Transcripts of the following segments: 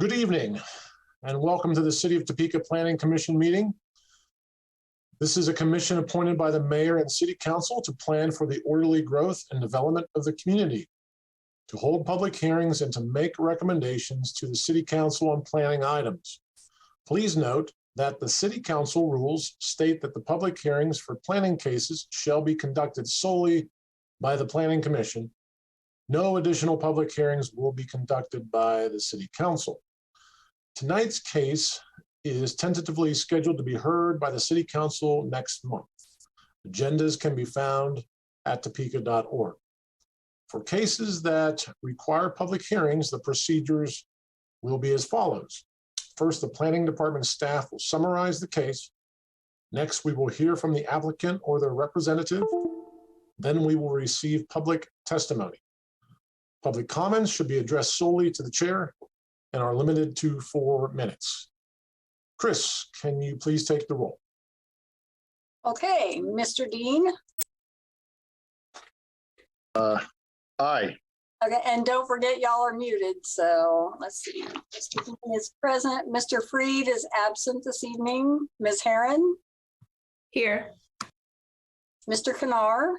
Good evening and welcome to the City of Topeka Planning Commission meeting. This is a commission appointed by the mayor and city council to plan for the orderly growth and development of the community, to hold public hearings and to make recommendations to the city council on planning items. Please note that the city council rules state that the public hearings for planning cases shall be conducted solely by the planning commission. No additional public hearings will be conducted by the city council. Tonight's case is tentatively scheduled to be heard by the City Council next month. Agendas can be found at topeka.org. For cases that require public hearings, the procedures will be as follows. First, the Planning Department staff will summarize the case. Next, we will hear from the applicant or their representative. Then we will receive public testimony. Public comments should be addressed solely to the chair and are limited to 4 minutes. Chris, can you please take the roll? Okay, Mr. Dean. Aye. Okay, and don't forget y'all are muted. So let's see. Mr. Dean is present. Mr. Freed is absent this evening. Ms. Herron. Here. Mr. Kanar.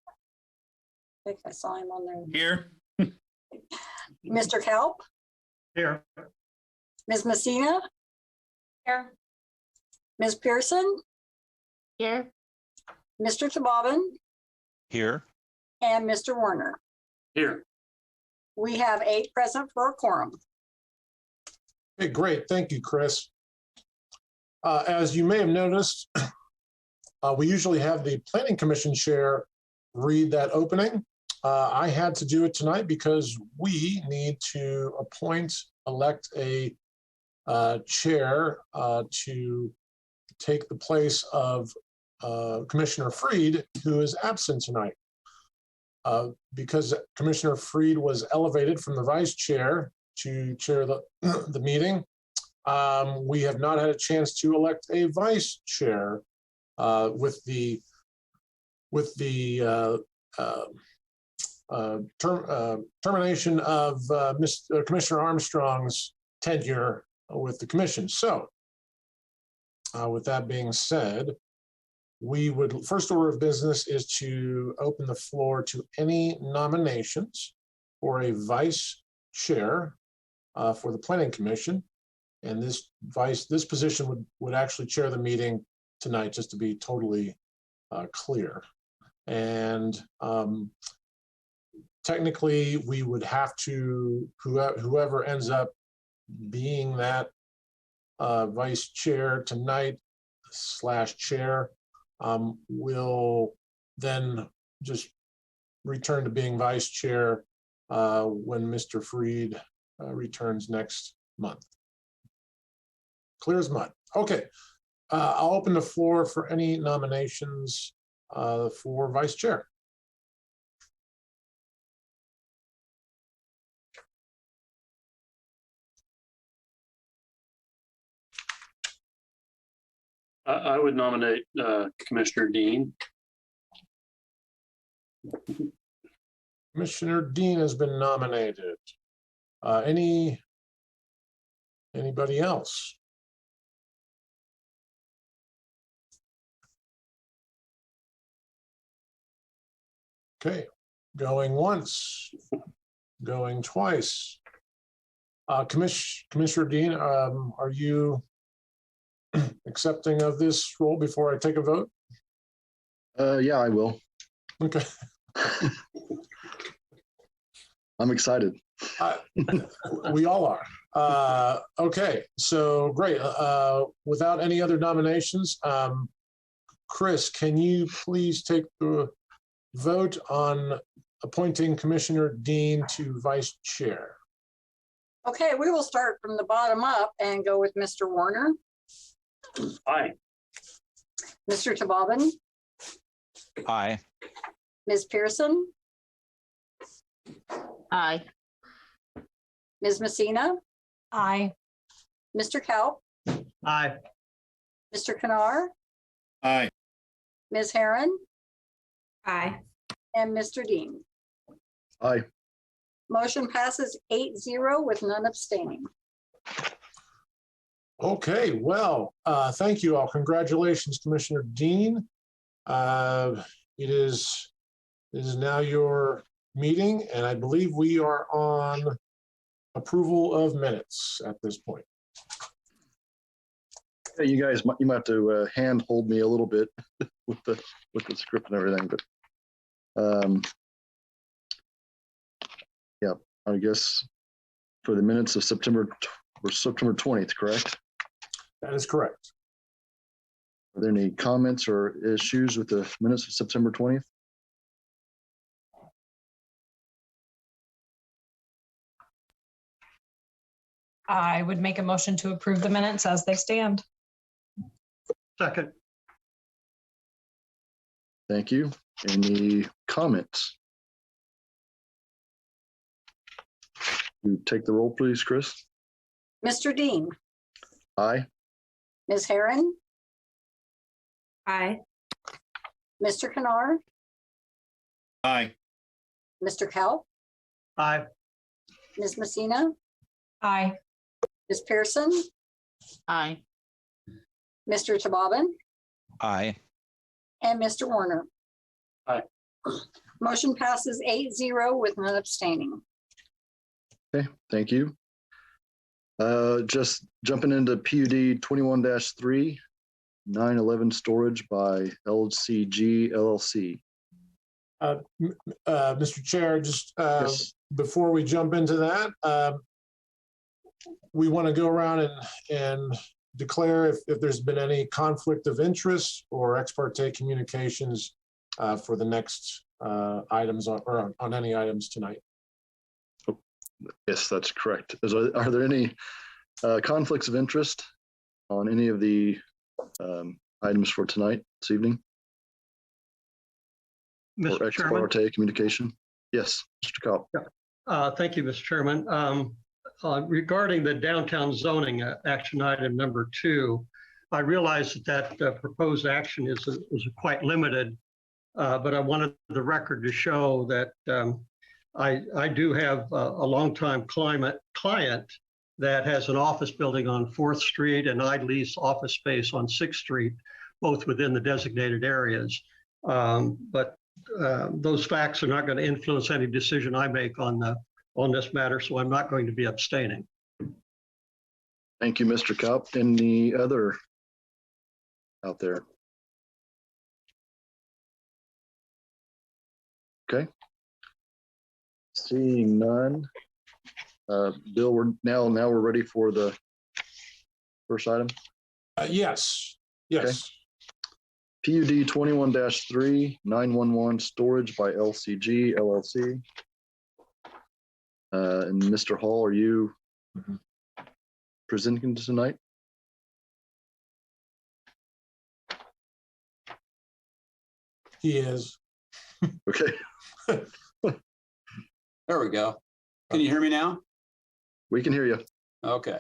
I think I saw him on there. Here. Mr. Kelp. Here. Ms. Messina. Here. Ms. Pearson. Here. Mr. Tabobin. Here. And Mr. Warner. Here. We have 8 present for a quorum. Okay, great. Thank you, Chris. As you may have noticed, we usually have the Planning Commission chair read that opening. I had to do it tonight because we need to elect a chair to take the place of Commissioner Freed, who is absent tonight. Because Commissioner Freed was elevated from the vice chair to chair the meeting, we have not had a chance to elect a vice chair with the termination of Commissioner Armstrong's tenure with the commission. So with that being said, first order of business is to open the floor to any nominations for a vice chair for the Planning Commission. And this position would actually chair the meeting tonight, just to be totally clear. And technically, we would have to, whoever ends up being that vice chair tonight / chair will then just return to being vice chair when Mr. Freed returns next month. Clear as mud. Okay, I'll open the floor for any nominations for vice chair. I would nominate Commissioner Dean. Commissioner Dean has been nominated. Anybody else? Okay, going once, going twice. Commissioner Dean, are you accepting of this role before I take a vote? Yeah, I will. Okay. I'm excited. We all are. Okay, so great. Without any other nominations, Chris, can you please take the vote on appointing Commissioner Dean to vice chair? Okay, we will start from the bottom up and go with Mr. Warner. Aye. Mr. Tabobin. Aye. Ms. Pearson. Aye. Ms. Messina. Aye. Mr. Kelp. Aye. Mr. Kanar. Aye. Ms. Herron. Aye. And Mr. Dean. Aye. Motion passes 8-0 with none abstaining. Okay, well, thank you all. Congratulations, Commissioner Dean. It is now your meeting, and I believe we are on approval of minutes at this point. Hey, you guys, you might have to hand hold me a little bit with the script and everything, but yeah, I guess for the minutes of September 20th, correct? That is correct. Are there any comments or issues with the minutes of September 20th? I would make a motion to approve the minutes as they stand. Second. Thank you. Any comments? You take the roll, please, Chris. Mr. Dean, Aye. Ms. Herron, Aye. Mr. Kennard, Aye. Mr. Kaup, Aye. Ms. Messina, Aye. Ms. Pearson, Aye. Mr. Tababan, Aye. and Mr. Warner. Aye. Motion passes 8-0 with none abstaining. Okay, thank you. Just jumping into PUD 21-3, 911 storage by LCG LLC. Mr. Chair, just Yes. before we jump into that, we want to go around and declare if there's been any conflict of interest or ex parte communications for the next items on any items tonight. Yes, that's correct. Are there any conflicts of interest on any of the items for tonight, this evening? Or Mr. ex Chairman. parte communication? Yes, Mr. Cobb. Thank you, Mr. Chairman. Regarding the downtown zoning action item number 2, I realize that proposed action is quite limited, but I wanted the record to show that I do have a longtime client that has an office building on 4th Street, and I lease office space on 6th Street, both within the designated areas. But those facts are not going to influence any decision I make on this matter, so I'm not going to be abstaining. Thank you, Mr. Cobb. Any other out there? Okay. Seeing none. Bill, we're ready for the first item. Yes. PUD 21-3, 911 storage by LCG LLC. And Mr. Hall, are you presenting tonight? He is. Okay, There we go. Can you hear me now? we can hear you. Okay.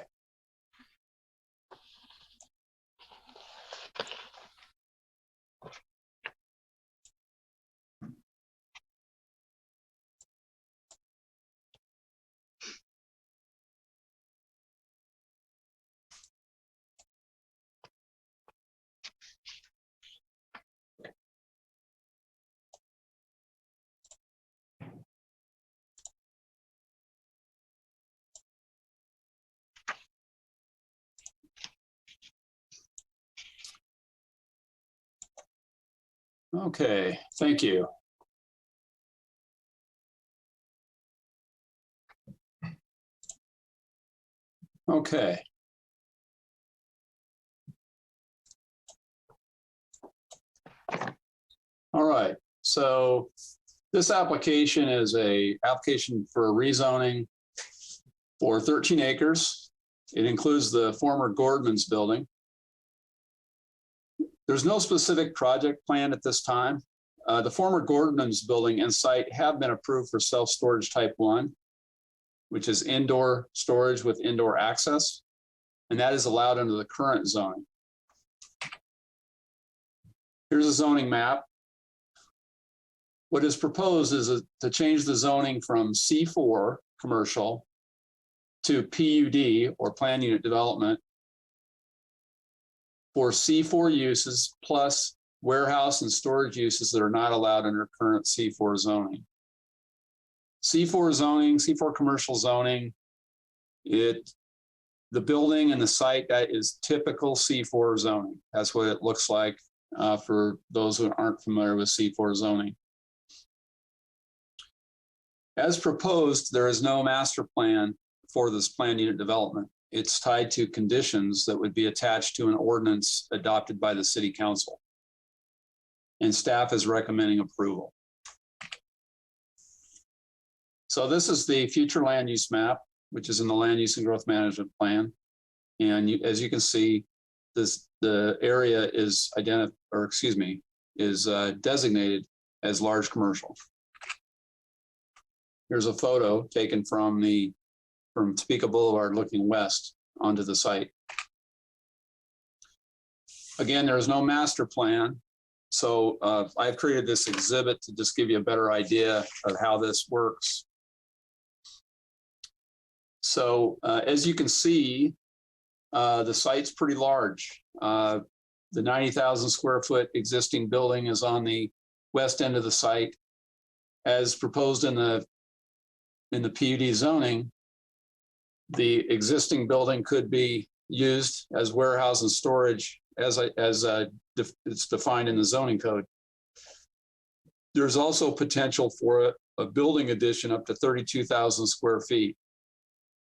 Okay, thank you. Okay. All right, so this application is a application for a rezoning for 13 acres. It includes the former Gordman's building. There's no specific project plan at this time. The former Gordman's building and site have been approved for self-storage type 1, which is indoor storage with indoor access, and that is allowed under the current zoning. Here's a zoning map. What is proposed is to change the zoning from C4 commercial to PUD or plan unit development for C4 uses plus warehouse and storage uses that are not allowed under current C4 zoning. C4 zoning, C4 commercial zoning, the building and the site, that is typical C4 zoning. That's what it looks like for those who aren't familiar with C4 zoning. As proposed, there is no master plan for this planned unit development. It's tied to conditions that would be attached to an ordinance adopted by the city council. And staff is recommending approval. So this is the future land use map, which is in the land use and growth management plan. And as you can see, the area is designated as large commercial. Here's a photo taken from Topeka Boulevard looking west onto the site. Again, there is no master plan. So I've created this exhibit to just give you a better idea of how this works. So as you can see, the site's pretty large. The 90,000 square foot existing building is on the west end of the site. As proposed in the PUD zoning, the existing building could be used as warehouse and storage as it's defined in the zoning code. There's also potential for a building addition up to 32,000 square feet.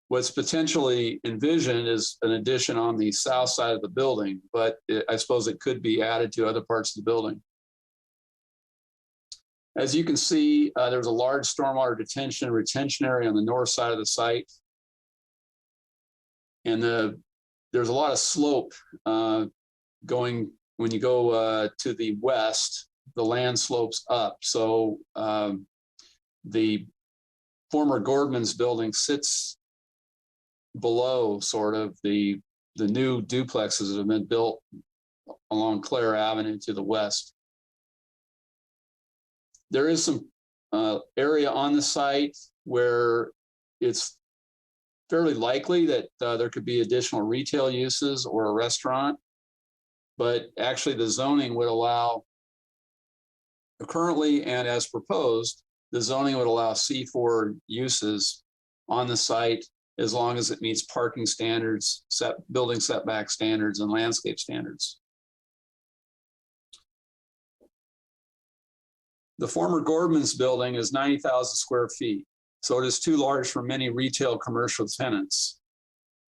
What's potentially envisioned is an addition on the south side of the building, but I suppose it could be added to other parts of the building. As you can see, there's a large stormwater detention and retention area on the north side of the site. And there's a lot of slope going, when you go to the west, the land slopes up. So the former Gordman's building sits below sort of the new duplexes that have been built along Clare Avenue to the west. There is some area on the site where it's fairly likely that there could be additional retail uses or a restaurant, but actually the zoning would allow, currently and as proposed, the zoning would allow C4 uses on the site as long as it meets parking standards, building setback standards, and landscape standards. The former Gordman's building is 90,000 square feet, so it is too large for many retail commercial tenants.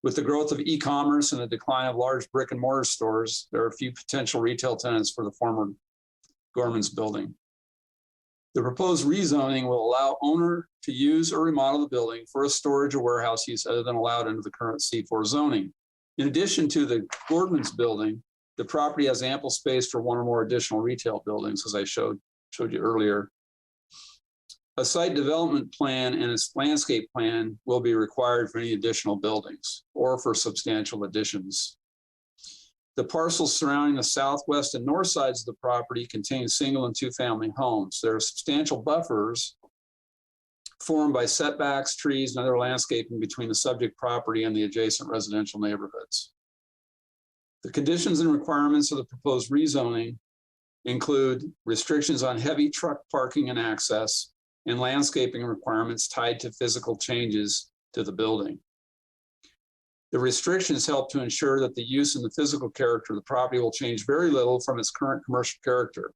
With the growth of e-commerce and the decline of large brick and mortar stores, there are few potential retail tenants for the former Gordman's building. The proposed rezoning will allow owner to use or remodel the building for a storage or warehouse use other than allowed under the current C4 zoning. In addition to the Gordman's building, the property has ample space for one or more additional retail buildings, as I showed you earlier. A site development plan and its landscape plan will be required for any additional buildings or for substantial additions. The parcels surrounding the southwest and north sides of the property contain single and two-family homes. There are substantial buffers formed by setbacks, trees, and other landscaping between the subject property and the adjacent residential neighborhoods. The conditions and requirements of the proposed rezoning include restrictions on heavy truck parking and access, and landscaping requirements tied to physical changes to the building. The restrictions help to ensure that the use and the physical character of the property will change very little from its current commercial character.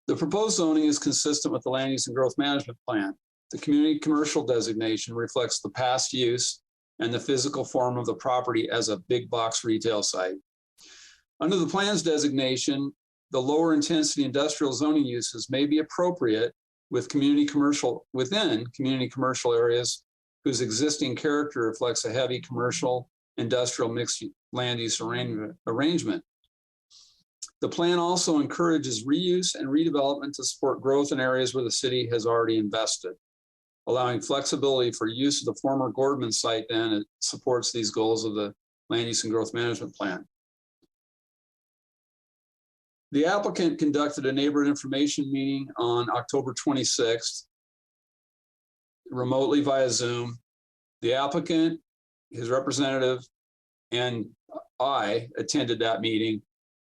The proposed zoning is consistent with the land use and growth management plan. The community commercial designation reflects the past use and the physical form of the property as a big box retail site. Under the plan's designation, the lower intensity industrial zoning uses may be appropriate with within community commercial areas whose existing character reflects a heavy commercial industrial mixed land use arrangement. The plan also encourages reuse and redevelopment to support growth in areas where the city has already invested, allowing flexibility for use of the former Gordman site. Then it supports these goals of the land use and growth management plan. The applicant conducted a neighborhood information meeting on October 26th, remotely via Zoom. The applicant, his representative, and I attended that meeting.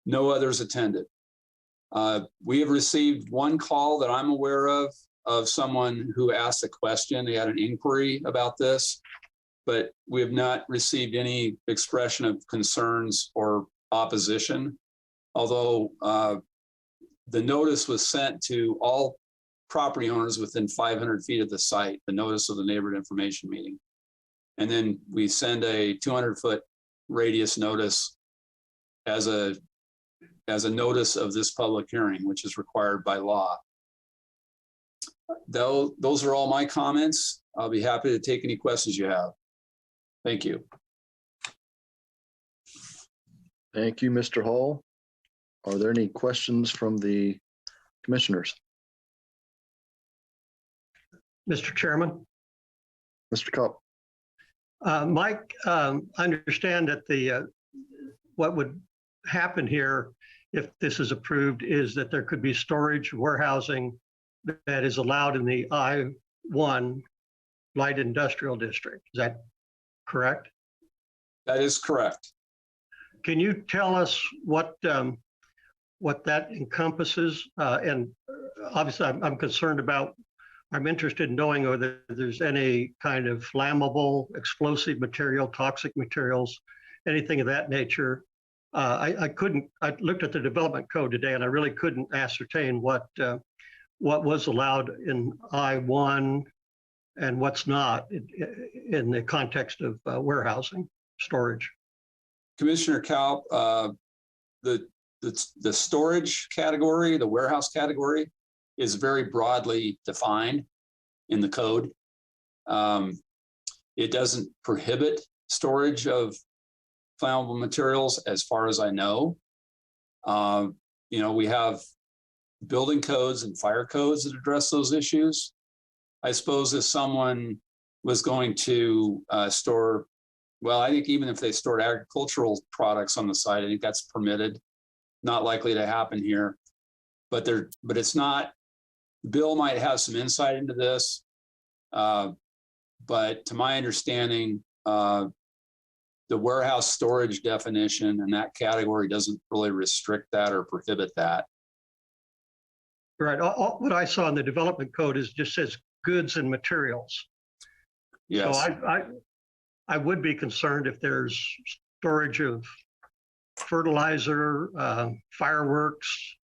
No others attended. We have received one call that I'm aware of someone who asked a question. They had an inquiry about this, but we have not received any expression of concerns or opposition. Although the notice was sent to all property owners within 500 feet of the site, the notice of the neighborhood information meeting. And then we send a 200-foot radius notice as a notice of this public hearing, which is required by law. Though those are all my comments. I'll be happy to take any questions you have. Thank you. Thank you, Mr. Hall. Are there any questions from the commissioners? Mr. Chairman, Mr. Cobb? Mike, I understand that what would happen here if this is approved is that there could be storage warehousing that is allowed in the I-1 light industrial district. Is that correct? That is correct. Can you tell us what that encompasses? And obviously, I'm interested in knowing whether there's any kind of flammable, explosive material, toxic materials, anything of that nature. I looked at the development code today and I really couldn't ascertain what was allowed in I-1 and what's not in the context of warehousing, storage. Commissioner Kaup, the storage category, the warehouse category is very broadly defined in the code. It doesn't prohibit storage of flammable materials as far as I know. We have building codes and fire codes that address those issues. I suppose if someone was going to store, well, I think even if they stored agricultural products on the site, I think that's permitted. Not likely to happen here, but it's not. Bill might have some insight into this, but to my understanding, the warehouse storage definition and that category doesn't really restrict that or prohibit that. Right. What I saw in the development code just says goods and materials. Yes. So I would be concerned if there's storage of fertilizer, fireworks,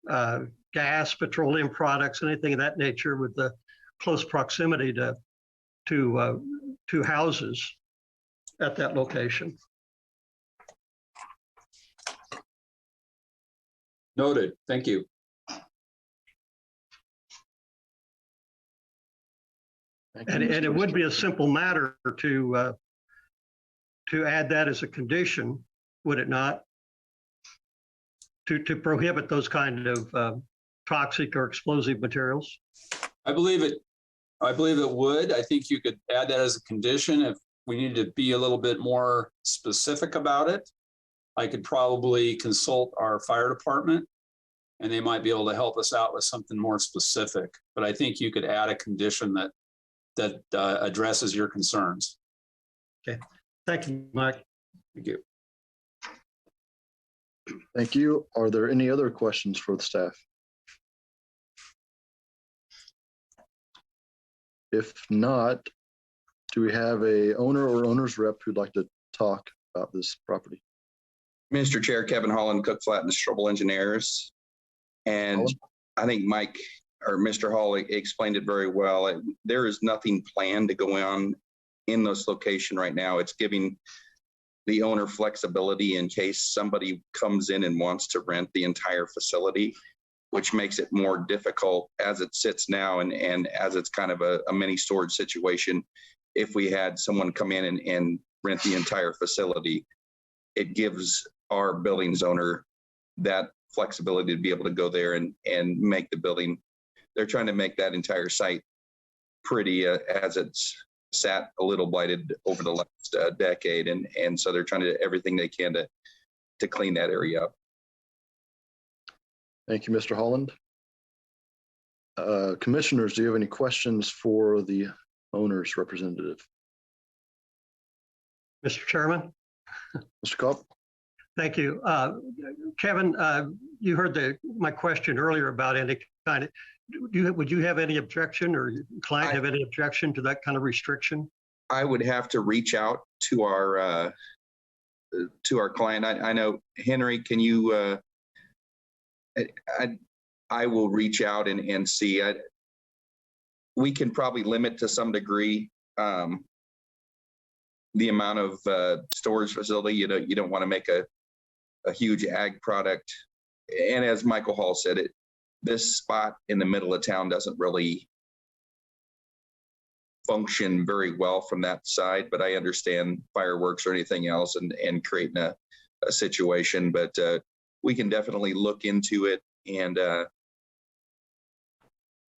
gas, petroleum products, anything of that nature with the close proximity to houses at that location. Noted. Thank you. And it would be a simple matter to add that as a condition, would it not? To prohibit those kind of toxic or explosive materials? I believe it would. I think you could add that as a condition. If we need to be a little bit more specific about it, I could probably consult our fire department and they might be able to help us out with something more specific. But I think you could add a condition that addresses your concerns. Okay. Thank you, Mike. Thank you. Thank you. Are there any other questions for the staff? If not, do we have a owner or owner's rep who'd like to talk about this property? Mr. Chair, Kevin Holland, Cook Flat and Strobel Engineers. And I think Mike or Mr. Hall explained it very well. There is nothing planned to go on in this location right now. It's giving the owner flexibility in case somebody comes in and wants to rent the entire facility, which makes it more difficult as it sits now and as it's kind of a mini storage situation. If we had someone come in and rent the entire facility, it gives our buildings owner that flexibility to be able to go there and make the building. They're trying to make that entire site pretty as it's sat a little blighted over the last decade. And so they're trying to do everything they can to clean that area up. Thank you, Mr. Holland. Commissioners, do you have any questions for the owner's representative? Mr. Chairman, Mr. Cobb? thank you. Kevin, you heard my question earlier about any kind of, would you have any objection or your client have any objection to that kind of restriction? I would have to reach out to our client. I know, Henry, can you, I will reach out and see. We can probably limit to some degree the amount of storage facility. You don't want to make a huge ag product. And as Michael Hall said, this spot in the middle of town doesn't really function very well from that side, but I understand fireworks or anything else and creating a situation, but we can definitely look into it and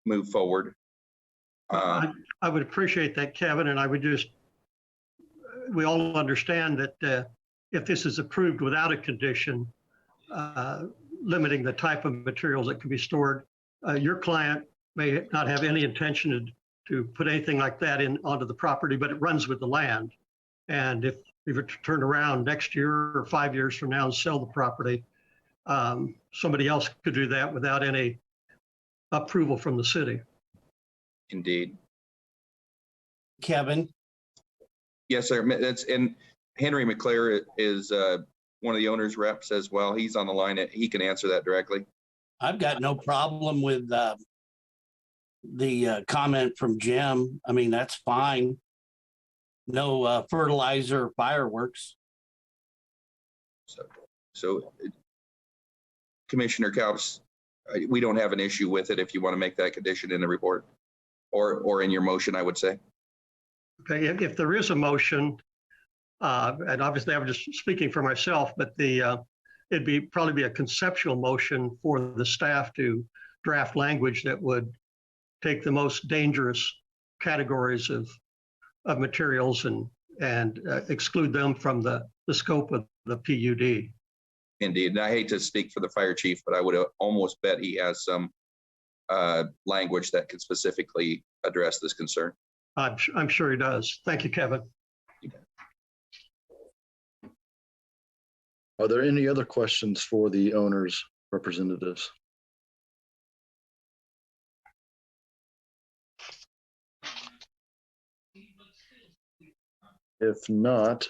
move forward. I would appreciate that, Kevin, and I would we all understand that if this is approved without a condition limiting the type of materials that can be stored, your client may not have any intention to put anything like that onto the property, but it runs with the land. And if we were to turn around next year or 5 years from now and sell the property, somebody else could do that without any approval from the city. Indeed. Kevin? Yes, sir. And Henry McClare is one of the owner's reps as well. He's on the line. He can answer that directly. I've got no problem with the comment from Jim. I mean, that's fine. No fertilizer, fireworks. So Commissioner Kaups, we don't have an issue with it if you want to make that condition in the report or in your motion, I would say. Okay, if there is a motion, and obviously I'm just speaking for myself, but it'd probably be a conceptual motion for the staff to draft language that would take the most dangerous categories of materials and exclude them from the scope of the PUD. Indeed, and I hate to speak for the fire chief, but I would almost bet he has some language that can specifically address this concern. I'm sure he does. Thank you, Kevin. Are there any other questions for the owner's representatives? If not,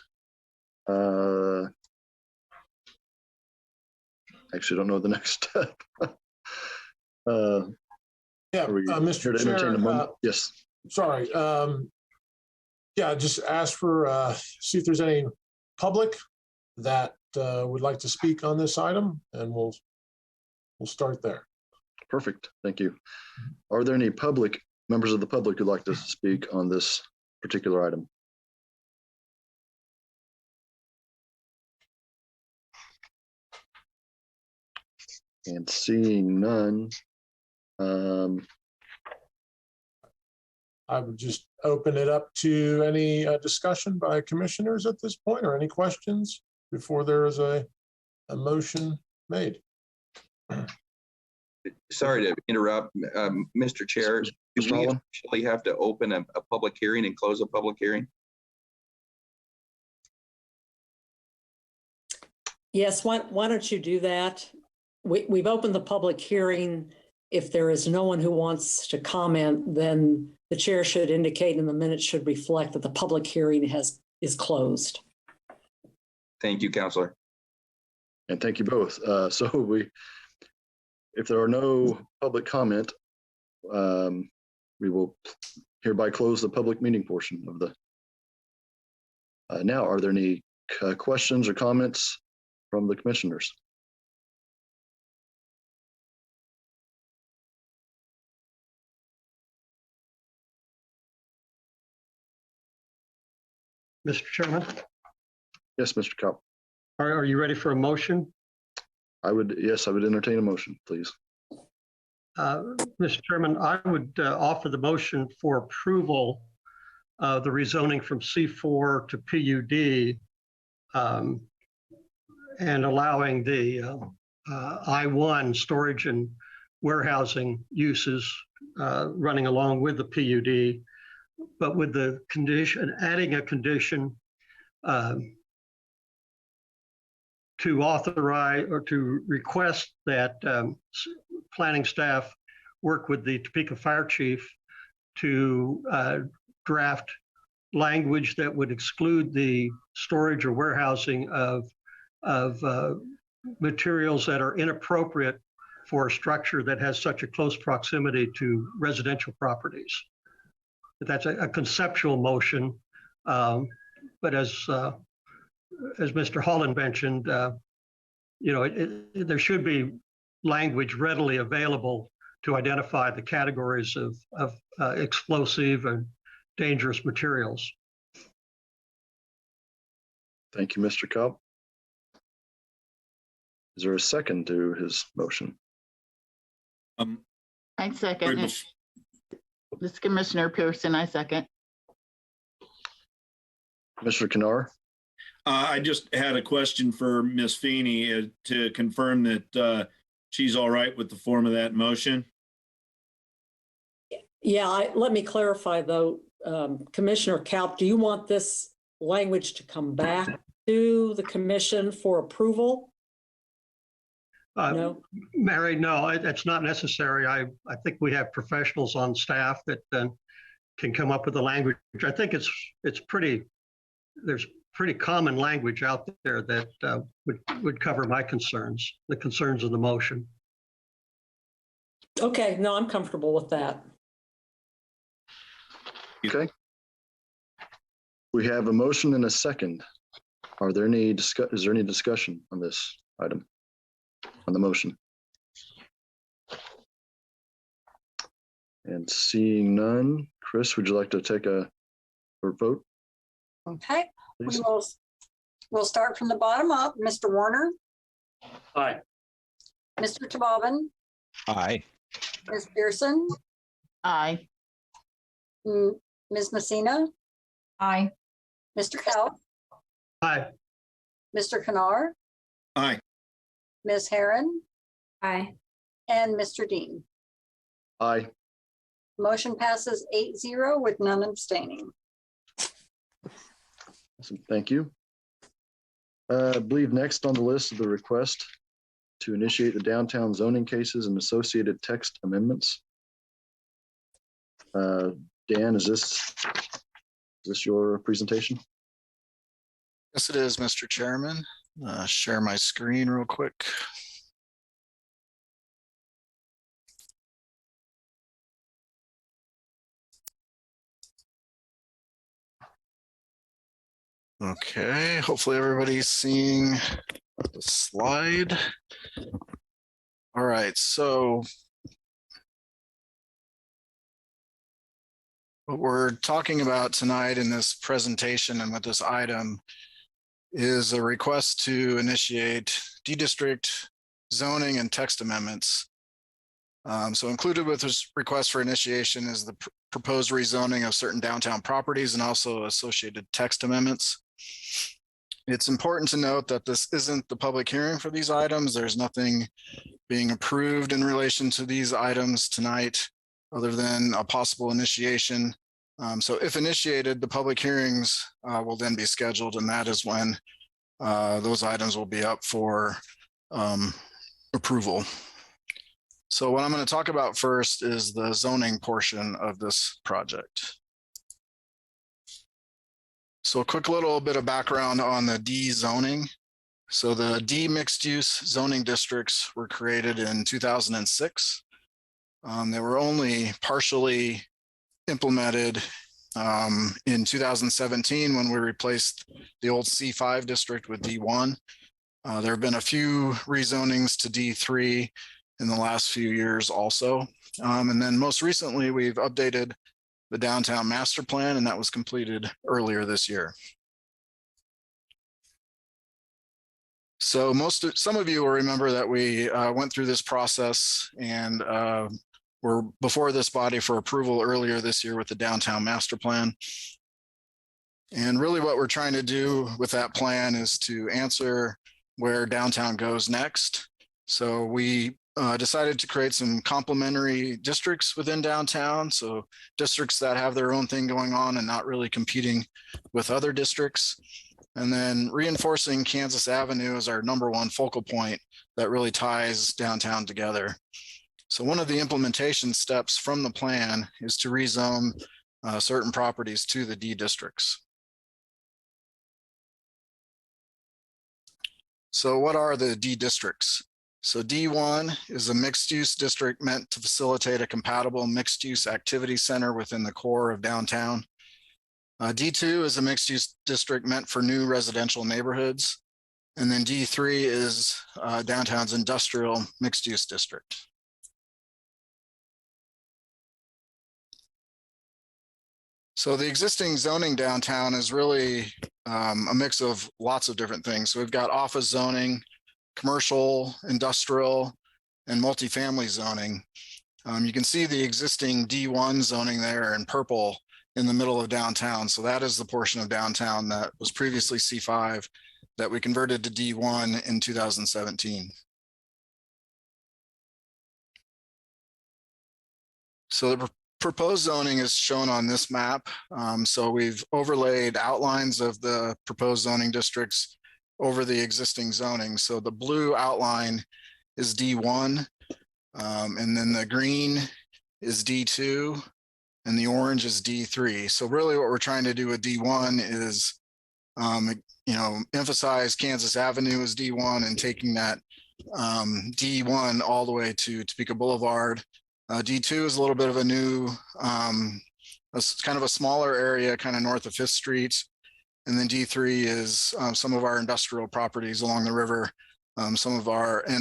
actually don't know the next step. Yeah, Mr. Chair, yes. Sorry. Yeah, just ask for, see if there's any public that would like to speak on this item, and we'll start there. Perfect. Thank you. Are there any members of the public who'd like to speak on this particular item? And seeing none, I would just open it up to any discussion by commissioners at this point, or any questions before there is a motion made. Sorry to interrupt, Mr. Chair. Do we actually have to open a public hearing and close a public hearing? Yes, why don't you do that? We've opened the public hearing. If there is no one who wants to comment, then the chair should indicate and the minutes should reflect that the public hearing is closed. Thank you, Counselor. And thank you both. If there are no public comment, we will hereby close the public meeting portion of the. Now, are there any questions or comments from the commissioners? Mr. Chairman? Yes, Mr. Cobb. Are you ready for a motion? Yes, I would entertain a motion, please. Mr. Chairman, I would offer the motion for approval of the rezoning from C4 to PUD and allowing the I-1 storage and warehousing uses running along with the PUD, but with the condition, adding a condition to authorize or to request that planning staff work with the Topeka Fire Chief to draft language that would exclude the storage or warehousing of materials that are inappropriate for a structure that has such a close proximity to residential properties. That's a conceptual motion, but as Mr. Holland mentioned, there should be language readily available to identify the categories of explosive and dangerous materials. Thank you, Mr. Cobb. Is there a second to his motion? I second it. This is Commissioner Pearson, I second. Mr. Kanar? I just had a question for Ms. Feeney to confirm that she's all right with the form of that motion. Yeah, let me clarify though, Commissioner Kalp, do you want this language to come back to the commission for approval? No, Mary, no, it's not necessary. I think we have professionals on staff that can come up with the language. I think it's pretty, there's pretty common language out there that would cover my concerns, the concerns of the motion. Okay, no, I'm comfortable with that. Okay. We have a motion and a second. Is there any discussion on this item, on the motion? And seeing none, Chris, would you like to take a vote? Okay, Please. we'll start from the bottom up. Mr. Warner, Aye. Mr. Tababin, Aye. Ms. Pearson, Aye. Ms. Messina, Aye. Mr. Kalp, Aye. Mr. Kanar, Aye. Ms. Herron, Aye. and Mr. Dean. Aye. Motion passes 8-0 with none abstaining. Awesome. Thank you. I believe next on the list of the request to initiate the downtown zoning cases and associated text amendments. Dan, is this your presentation? Yes, it is, Mr. Chairman. Share my screen real quick. Okay, hopefully everybody's seeing the slide. All right, so what we're talking about tonight in this presentation and with this item is a request to initiate de-district zoning and text amendments. So included with this request for initiation is the proposed rezoning of certain downtown properties and also associated text amendments. It's important to note that this isn't the public hearing for these items. There's nothing being approved in relation to these items tonight other than a possible initiation. So if initiated, the public hearings will then be scheduled, and that is when those items will be up for approval. So what I'm going to talk about first is the zoning portion of this project. So a quick little bit of background on the D zoning. So the D mixed use zoning districts were created in 2006. They were only partially implemented in 2017 when we replaced the old C5 district with D1. There have been a few rezonings to D3 in the last few years also. And then most recently, we've updated the downtown master plan, and that was completed earlier this year. So some of you will remember that we went through this process and were before this body for approval earlier this year with the downtown master plan. And really what we're trying to do with that plan is to answer where downtown goes next. So we decided to create some complementary districts within downtown. So districts that have their own thing going on and not really competing with other districts. And then reinforcing Kansas Avenue as our #1 focal point that really ties downtown together. So one of the implementation steps from the plan is to rezone certain properties to the D districts. So what are the D districts? So D1 is a mixed-use district meant to facilitate a compatible mixed-use activity center within the core of downtown. D2 is a mixed-use district meant for new residential neighborhoods. And then D3 is downtown's industrial mixed-use district. So the existing zoning downtown is really a mix of lots of different things. So we've got office zoning, commercial, industrial, and multifamily zoning. You can see the existing D1 zoning there in purple in the middle of downtown. So that is the portion of downtown that was previously C5 that we converted to D1 in 2017. So the proposed zoning is shown on this map. So we've overlaid outlines of the proposed zoning districts over the existing zoning. So the blue outline is D1, and then the green is D2, and the orange is D3. So really what we're trying to do with D1 is, emphasize Kansas Avenue as D1 and taking that D1 all the way to Topeka Boulevard. D2 is a little bit of a new, kind of a smaller area, kind of north of 5th Street. And then D3 is some of our industrial properties along the river, and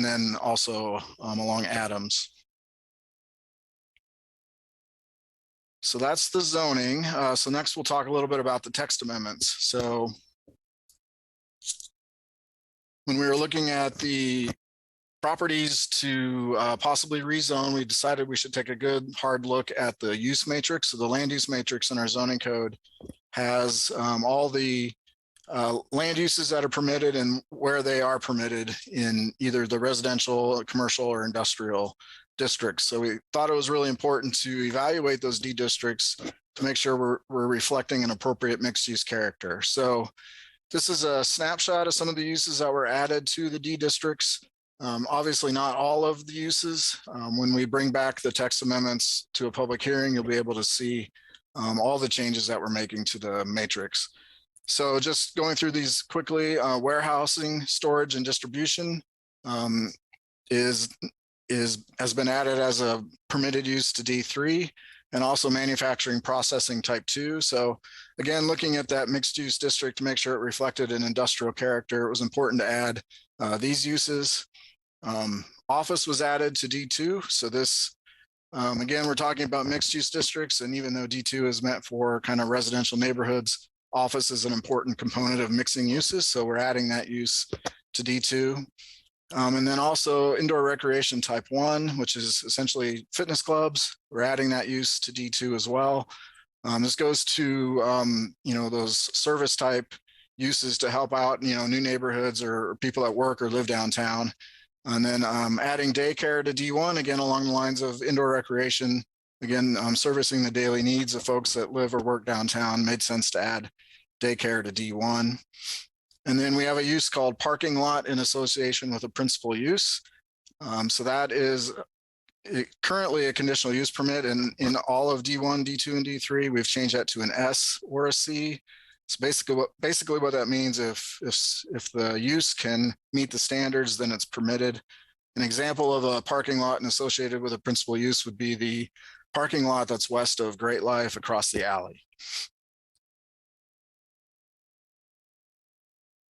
then also along Adams. So that's the zoning. So next we'll talk a little bit about the text amendments. So when we were looking at the properties to possibly rezone, we decided we should take a good hard look at the use matrix. So the land use matrix in our zoning code has all the land uses that are permitted and where they are permitted in either the residential, commercial, or industrial districts. So we thought it was really important to evaluate those D districts to make sure we're reflecting an appropriate mixed use character. So this is a snapshot of some of the uses that were added to the D districts. Obviously not all of the uses. When we bring back the text amendments to a public hearing, you'll be able to see all the changes that we're making to the matrix. So just going through these quickly, warehousing, storage, and distribution has been added as a permitted use to D3, and also manufacturing processing type 2. So again, looking at that mixed use district to make sure it reflected an industrial character, it was important to add these uses. Office was added to D2. So this, again, we're talking about mixed use districts, and even though D2 is meant for kind of residential neighborhoods, office is an important component of mixing uses. So we're adding that use to D2. And then also indoor recreation type 1, which is essentially fitness clubs. We're adding that use to D2 as well. This goes to, those service type uses to help out, new neighborhoods or people that work or live downtown. And then adding daycare to D1, again, along the lines of indoor recreation, again, servicing the daily needs of folks that live or work downtown, made sense to add daycare to D1. And then we have a use called parking lot in association with a principal use. So that is currently a conditional use permit in all of D1, D2, and D3. We've changed that to an S or a C. So basically what that means, if the use can meet the standards, then it's permitted. An example of a parking lot and associated with a principal use would be the parking lot that's west of Great Life across the alley.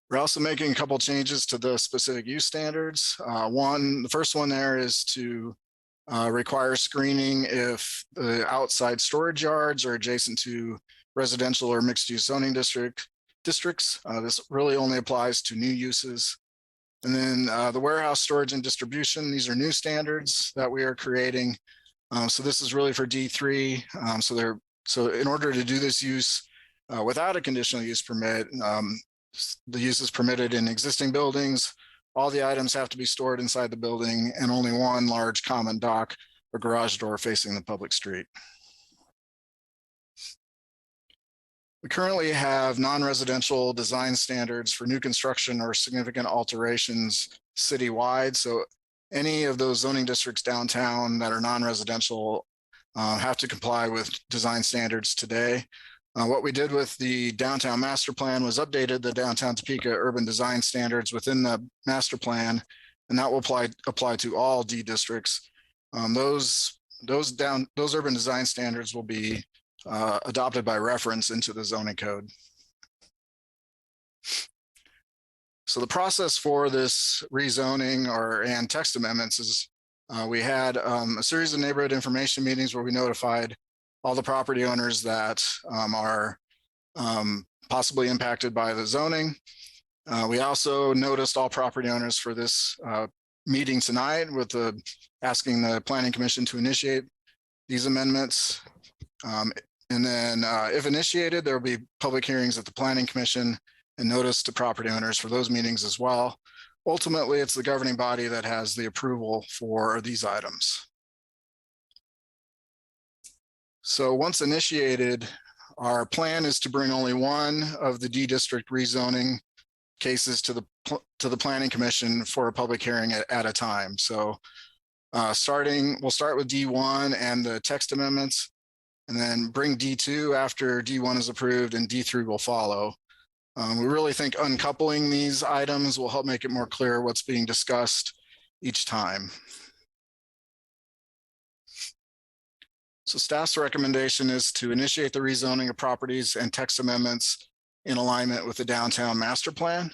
We're also making a couple changes to the specific use standards. The first one there is to require screening if the outside storage yards are adjacent to residential or mixed use zoning districts. This really only applies to new uses. And then the warehouse, storage, and distribution, these are new standards that we are creating. So this is really for D3. So in order to do this use without a conditional use permit, the use is permitted in existing buildings, All the items have to be stored inside the building and only one large common dock or garage door facing the public street. We currently have non-residential design standards for new construction or significant alterations citywide. So any of those zoning districts downtown that are non-residential have to comply with design standards today. What we did with the downtown master plan was updated the downtown Topeka urban design standards within the master plan, and that will apply to all D districts. Those urban design standards will be adopted by reference into the zoning code. So the process for this rezoning and text amendments is we had a series of neighborhood information meetings where we notified all the property owners that are possibly impacted by the zoning. We also noticed all property owners for this meeting tonight with asking the Planning Commission to initiate these amendments. And then if initiated, there will be public hearings at the Planning Commission and notice to property owners for those meetings as well. Ultimately, it's the governing body that has the approval for these items. So once initiated, our plan is to bring only one of the D district rezoning cases to the Planning Commission for a public hearing at a time. So we'll start with D1 and the text amendments, and then bring D2 after D1 is approved, and D3 will follow. We really think uncoupling these items will help make it more clear what's being discussed each time. So staff's recommendation is to initiate the rezoning of properties and text amendments in alignment with the downtown master plan.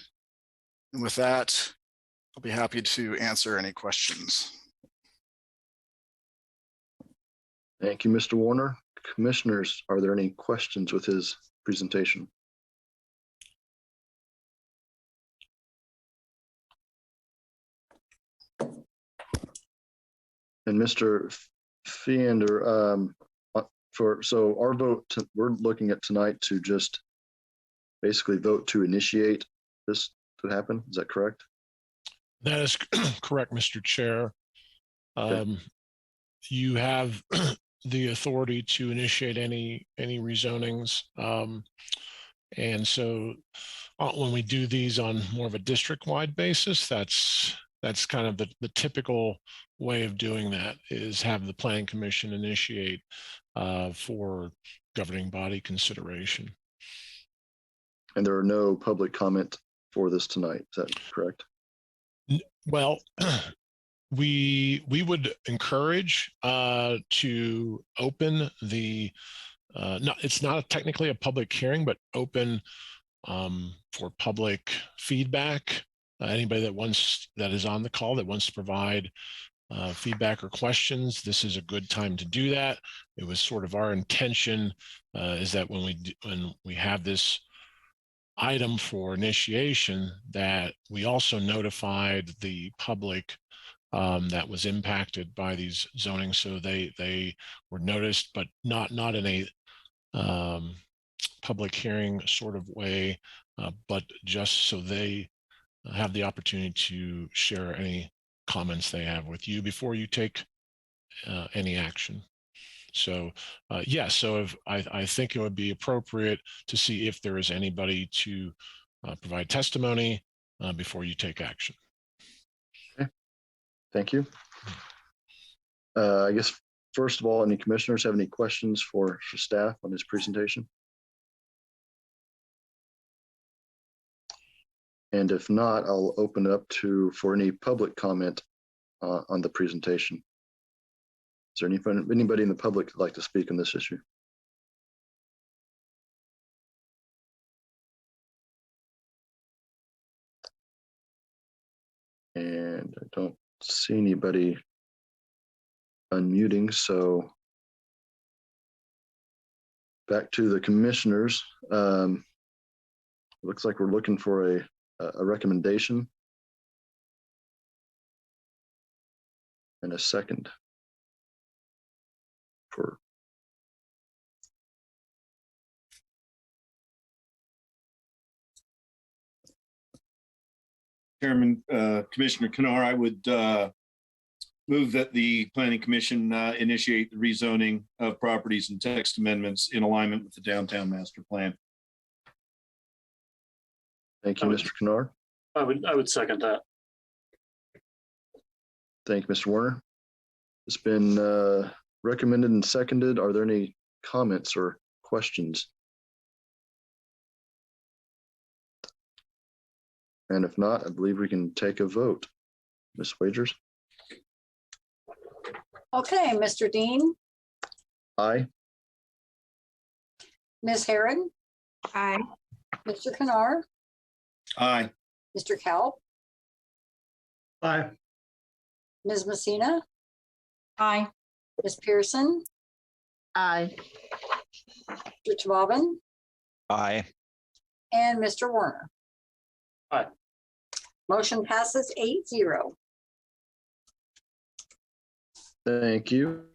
And with that, I'll be happy to answer any questions. Thank you, Mr. Warner. Commissioners, are there any questions with his presentation? And Mr. Feander, so our vote, we're looking at tonight to just basically vote to initiate this to happen. Is that correct? That is correct, Mr. Chair. Okay. You have the authority to initiate any rezonings. And so when we do these on more of a district-wide basis, that's kind of the typical way of doing that, is have the Planning Commission initiate for governing body consideration. And there are no public comment for this tonight. Is that correct? Well, we would encourage to open the it's not technically a public hearing, but open for public feedback. Anybody that is on the call that wants to provide feedback or questions, this is a good time to do that. It was sort of our intention is that when we have this item for initiation, that we also notified the public that was impacted by these zoning, so they were noticed, but not in a public hearing sort of way, but just so they have the opportunity to share any comments they have with you before you take any action. So yes, so if I think it would be appropriate to see if there is anybody to provide testimony before you take action. Okay, thank you. I guess first of all, any commissioners have any questions for staff on this presentation? And if not, I'll open it up for any public comment on the presentation. Is there anybody in the public that'd like to speak on this issue? And I don't see anybody unmuting, so back to the commissioners. Looks like we're looking for a recommendation and a second for Chairman, Commissioner Kanar, I would move that the Planning Commission initiate the rezoning of properties and text amendments in alignment with the downtown master plan. Thank you, Mr. Kanar. I would second that. Thank you, Mr. Warner. It's been recommended and seconded. Are there any comments or questions? And if not, I believe we can take a vote. Ms. Wagers? Okay, Mr. Dean, Aye. Ms. Herron, Aye. Mr. Kanar, Aye. Mr. Kalb, Aye. Ms. Messina, Aye. Ms. Pearson, Aye. Mr. Tobin, Aye. and Mr. Warner. Aye. Motion passes 8-0. Thank you.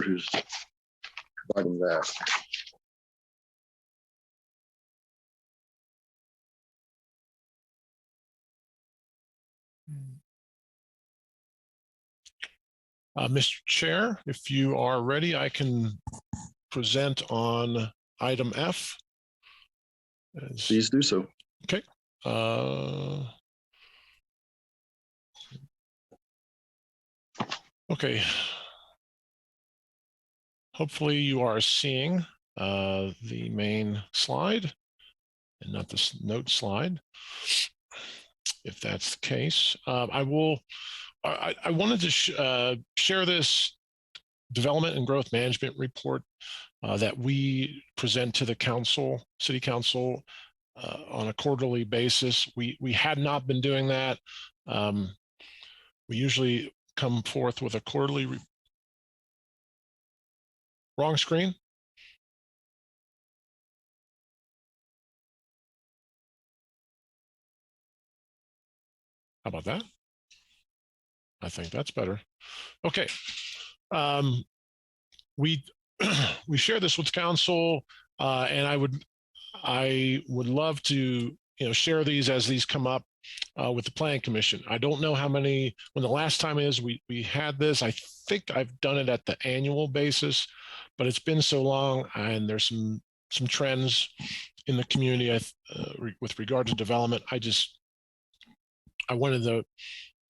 Who's providing that? Mr. Chair, if you are ready, I can present on item F. Please do so. Okay. Okay. Hopefully you are seeing the main slide and not this note slide. If that's the case, I wanted to share this development and growth management report that we present to the council, city council, on a quarterly basis. We had not been doing that. We usually come forth with a quarterly. Wrong screen. How about that? I think that's better. Okay. We we share this with council, and I would love to share these as these come up with the Planning Commission. I don't know how many, when the last time is we had this. I think I've done it at the annual basis, but it's been so long, and there's some trends in the community with regard to development. I wanted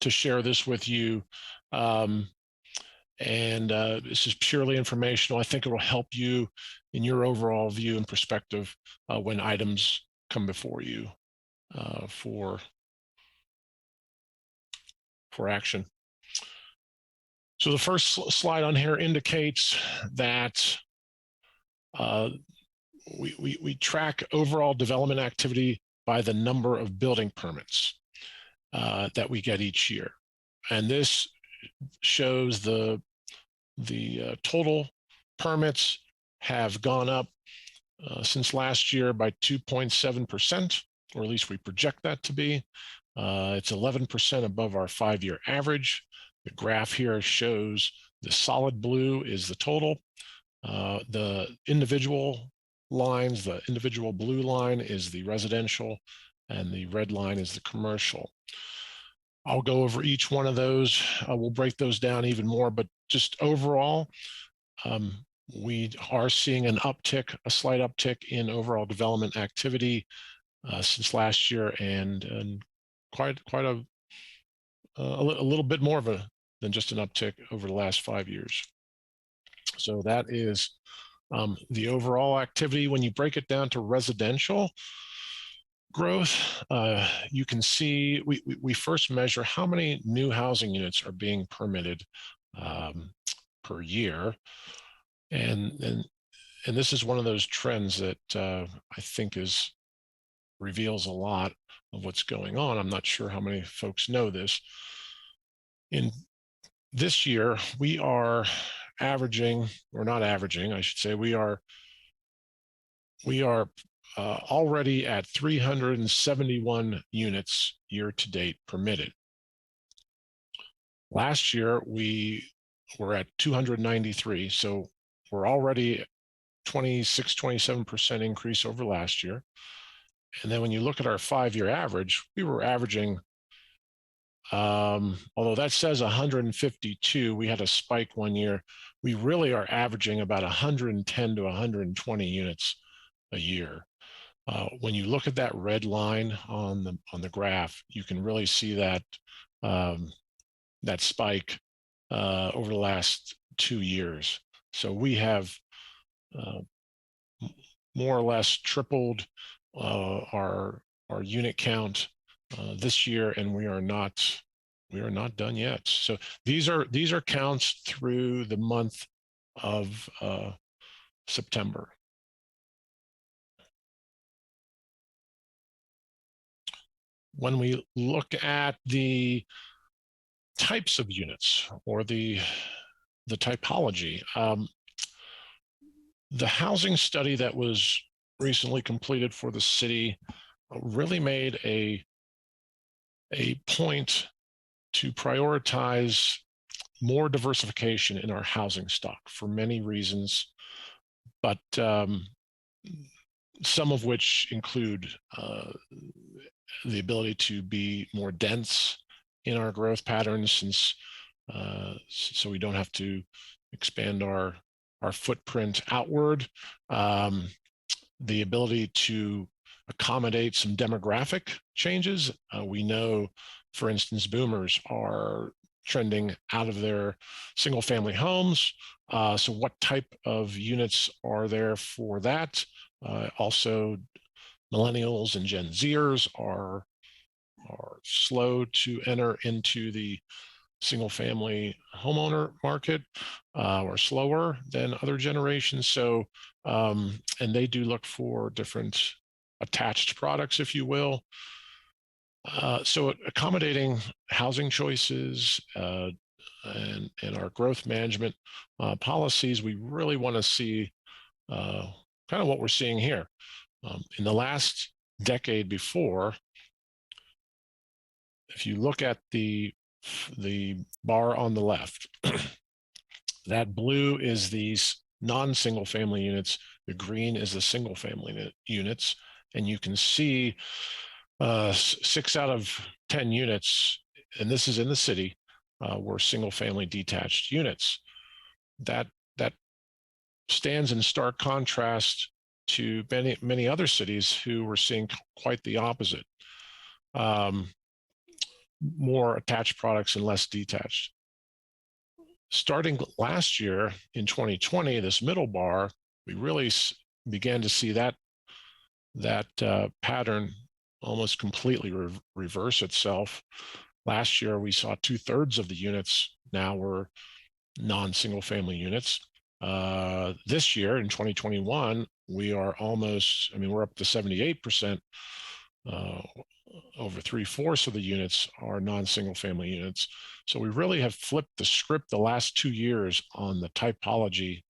to share this with you. This is purely informational. I think it will help you in your overall view and perspective when items come before you for action. So the first slide on here indicates that we track overall development activity by the number of building permits that we get each year. And this shows the total permits have gone up since last year by 2.7%, or at least we project that to be. It's 11% above our 5-year average. The graph here shows the solid blue is the total. The individual lines, the individual blue line is the residential, and the red line is the commercial. I'll go over each one of those. We'll break those down even more, but just overall, we are seeing an uptick, a slight uptick in overall development activity since last year, and quite a little bit more of than just an uptick over the last 5 years. So that is the overall activity. When you break it down to residential growth, you can see we first measure how many new housing units are being permitted per year, and this is one of those trends that I think reveals a lot of what's going on. I'm not sure how many folks know this. In this year, we are averaging, or not averaging, I should say, we are already at 371 units year to date permitted. Last year, we were at 293. So we're already 27% increase over last year. And then when you look at our 5-year average, we were averaging, although that says 152, we had a spike one year. We really are averaging about 110 to 120 units a year. When you look at that red line on the graph, you can really see that that spike over the last 2 years. So we have more or less tripled our unit count this year, and we are not done yet. So these are counts through the month of September. When we look at the types of units or the typology, the housing study that was recently completed for the city really made a point to prioritize more diversification in our housing stock for many reasons, but some of which include the ability to be more dense in our growth patterns, since so we don't have to expand our footprint outward. The ability to accommodate some demographic changes. We know, for instance, boomers are trending out of their single family homes. So what type of units are there for that? Also, millennials and Gen Zers are slow to enter into the single family homeowner market, or slower than other generations. So, and they do look for different attached products, if you will. So accommodating housing choices and our growth management policies, we really want to see kind of what we're seeing here. In the last decade before, if you look at the bar on the left, that blue is these non-single family units. The green is the single family units. And you can see 6 out of 10 units, and this is in the city, were single family detached units. That stands in stark contrast to many other cities who were seeing quite the opposite. More attached products and less detached. Starting last year in 2020, this middle bar, we really began to see that pattern almost completely reverse itself. Last year, we saw 2/3 of the units now were non-single family units. This year in 2021, we are almost, we're up to 78%. Over 3/4 of the units are non-single family units. So we really have flipped the script the last 2 years on the typology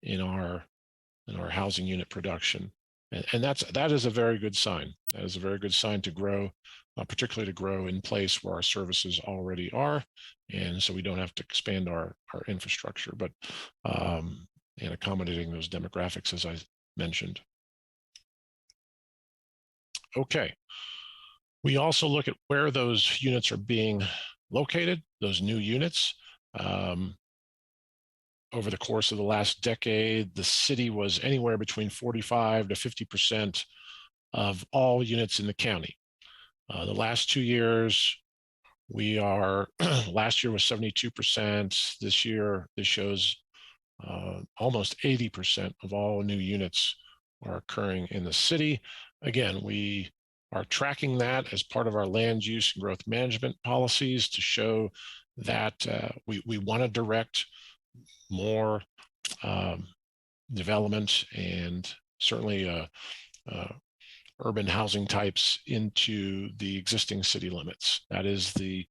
in our housing unit production. And that is a very good sign. That is a very good sign to grow, particularly to grow in place where our services already are. And so we don't have to expand our infrastructure, but and accommodating those demographics, as I mentioned. Okay. We also look at where those units are being located, those new units. Over the course of the last decade, the city was anywhere between 45 to 50% of all units in the county. The last 2 years, we are, last year was 72%. This year, this shows almost 80% of all new units are occurring in the city. Again, we are tracking that as part of our land use and growth management policies to show that we want to direct more development and certainly urban housing types into the existing city limits. That is the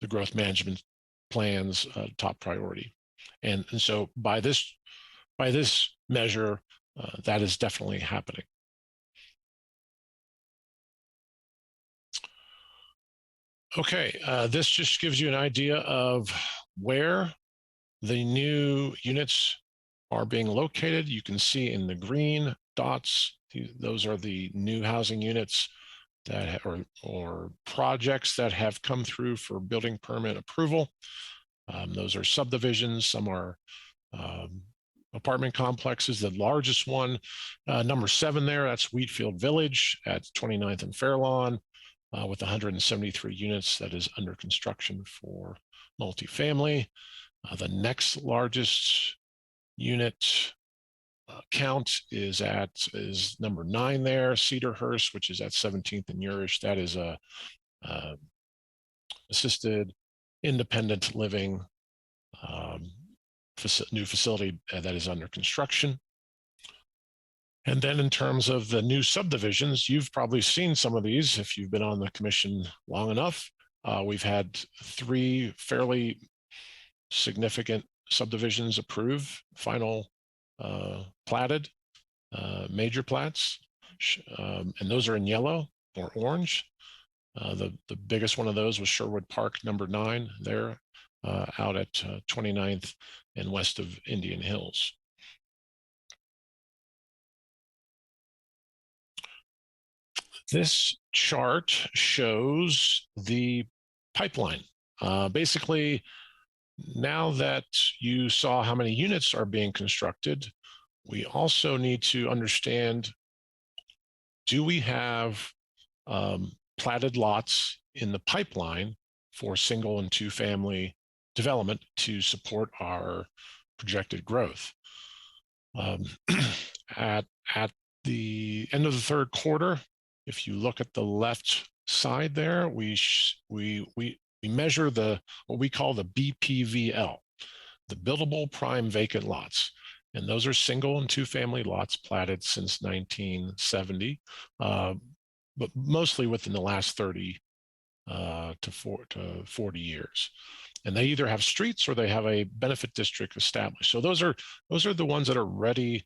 growth management plan's top priority. And so by this measure, that is definitely happening. Okay, this just gives you an idea of where the new units are being located. You can see in the green dots, those are the new housing units that or projects that have come through for building permit approval. Those are subdivisions. Some are apartment complexes. The largest one, number 7 there, that's Wheatfield Village at 29th and Fairlawn with 173 units that is under construction for multifamily. The next largest unit count is number 9 there, Cedarhurst, which is at 17th and Urish. That is a assisted independent living new facility that is under construction. And then in terms of the new subdivisions, you've probably seen some of these if you've been on the commission long enough. We've had 3 fairly significant subdivisions approved, final platted, major plats, and those are in yellow or orange. The biggest one of those was Sherwood Park, number 9 there, out at 29th and west of Indian Hills. This chart shows the pipeline. Basically, now that you saw how many units are being constructed, we also need to understand, do we have platted lots in the pipeline for single and 2 family development to support our projected growth? At the end of the 3rd quarter, if you look at the left side there, we measure what we call the BPVL, the buildable prime vacant lots. And those are single and 2 family lots platted since 1970, but mostly within the last 30 to 40 years. And they either have streets or they have a benefit district established. So those are the ones that are ready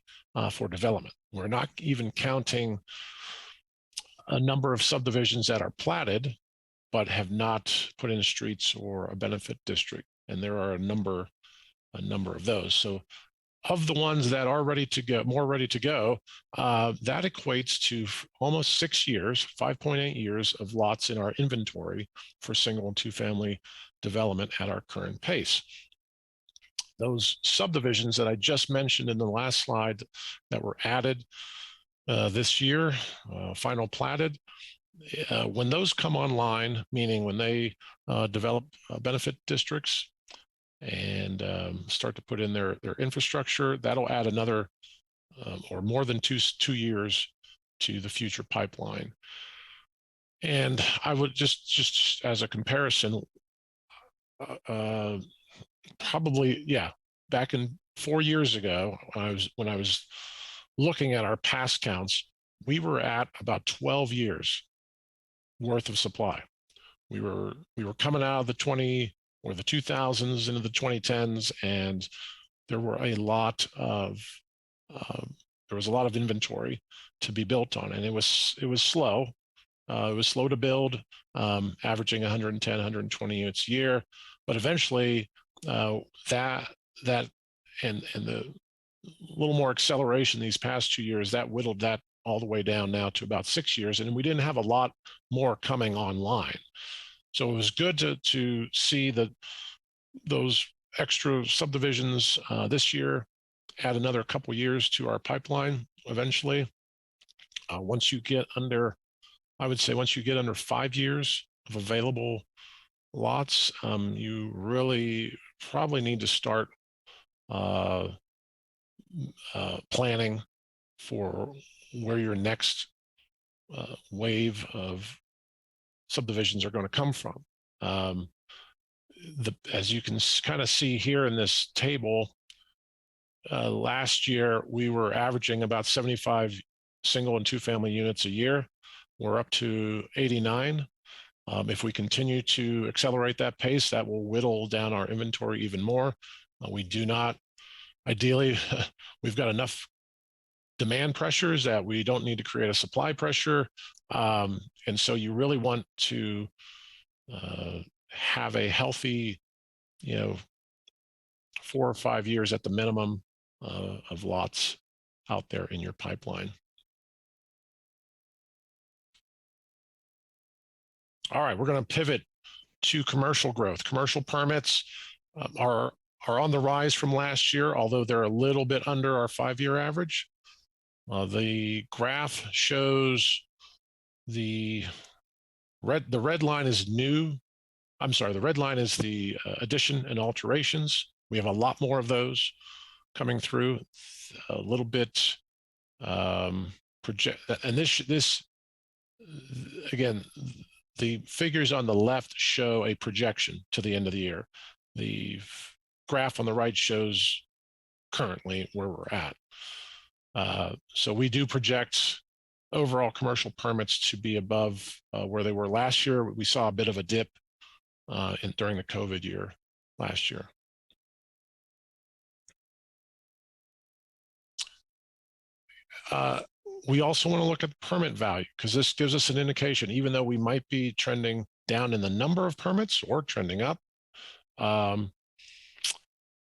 for development. We're not even counting a number of subdivisions that are platted but have not put in streets or a benefit district. And there are a number of those. So of the ones that are ready to go, more ready to go, that equates to almost 6 years, 5.8 years of lots in our inventory for single and 2 family development at our current pace. Those subdivisions that I just mentioned in the last slide that were added this year, final platted, when those come online, meaning when they develop benefit districts and start to put in their infrastructure, that'll add another or more than two years to the future pipeline. And I would just as a comparison, probably, back in 4 years ago, when I was looking at our past counts, we were at about 12 years worth of supply. We were coming out of the 2000s into the 2010s, and there was a lot of inventory to be built on, and it was slow. It was slow to build, averaging 110, 120 units a year, but eventually that and the little more acceleration these past 2 years, that whittled that all the way down now to about 6 years, and we didn't have a lot more coming online. So it was good to see those extra subdivisions this year add another couple years to our pipeline eventually. Once you get under, I would say once you get under 5 years of available lots, you really probably need to start planning for where your next wave of subdivisions are going to come from. As you can kind of see here in this table, last year we were averaging about 75 single and 2 family units a year. We're up to 89. If we continue to accelerate that pace, that will whittle down our inventory even more. We do not, ideally, we've got enough demand pressures that we don't need to create a supply pressure. And so you really want to have a healthy, 4 or 5 years at the minimum of lots out there in your pipeline. All right, we're going to pivot to commercial growth. Commercial permits are on the rise from last year, although they're a little bit under our 5-year average. The graph shows the red line is new. I'm sorry, the red line is the addition and alterations. We have a lot more of those coming through. A little bit project, and this again, the figures on the left show a projection to the end of the year. The graph on the right shows currently where we're at. So we do project overall commercial permits to be above where they were last year. We saw a bit of a dip during the COVID year last year. We also want to look at the permit value, because this gives us an indication, even though we might be trending down in the number of permits or trending up,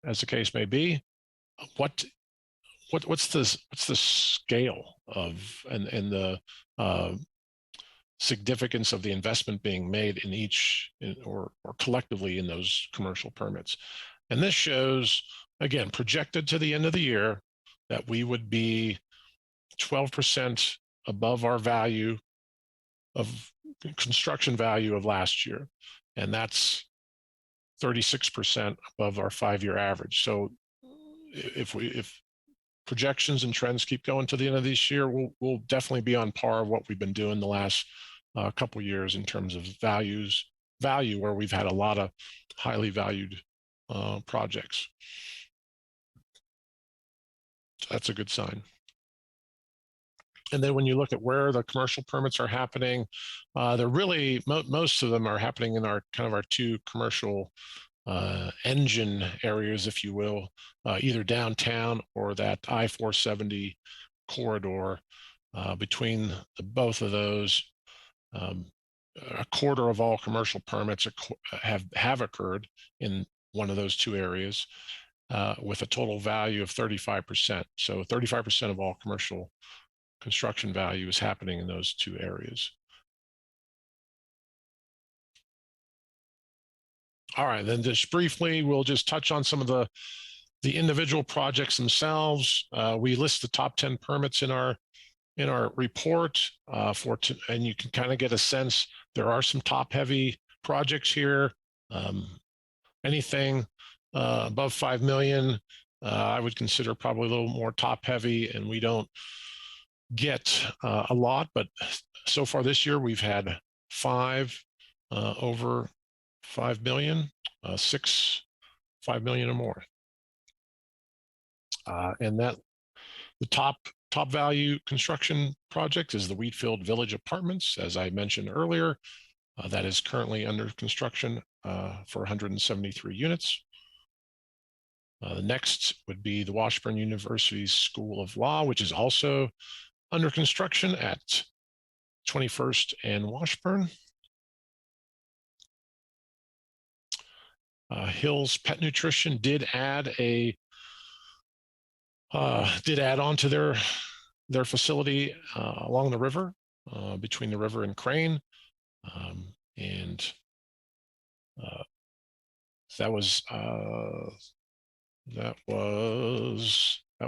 as the case may be, what's the scale of and the significance of the investment being made in each or collectively in those commercial permits. And this shows, again, projected to the end of the year, that we would be 12% above our value of construction value of last year. And that's 36% above our 5-year average. So if projections and trends keep going to the end of this year, we'll definitely be on par of what we've been doing the last couple of years in terms of value, where we've had a lot of highly valued projects. So that's a good sign. And then when you look at where the commercial permits are happening, they're really, most of them are happening in our kind of our 2 commercial engine areas, if you will, either downtown or that I-470 corridor. Between both of those, a quarter of all commercial permits have occurred in one of those 2 areas, with a total value of 35%. So 35% of all commercial construction value is happening in those 2 areas. All right, then just briefly, we'll just touch on some of the individual projects themselves. We list the top 10 permits in our report and you can kind of get a sense. There are some top-heavy projects here. Anything above 5 million, I would consider probably a little more top-heavy, and we don't get a lot, but so far this year we've had 5 over 5 million, 6 5 million or more, and that the top value construction project is the Wheatfield Village Apartments, as I mentioned earlier. That is currently under construction for 173 units. The next would be the Washburn University's School of Law, which is also under construction at 21st and Washburn. Hill's Pet Nutrition did add on to their facility along the river, between the river and Crane, and that was a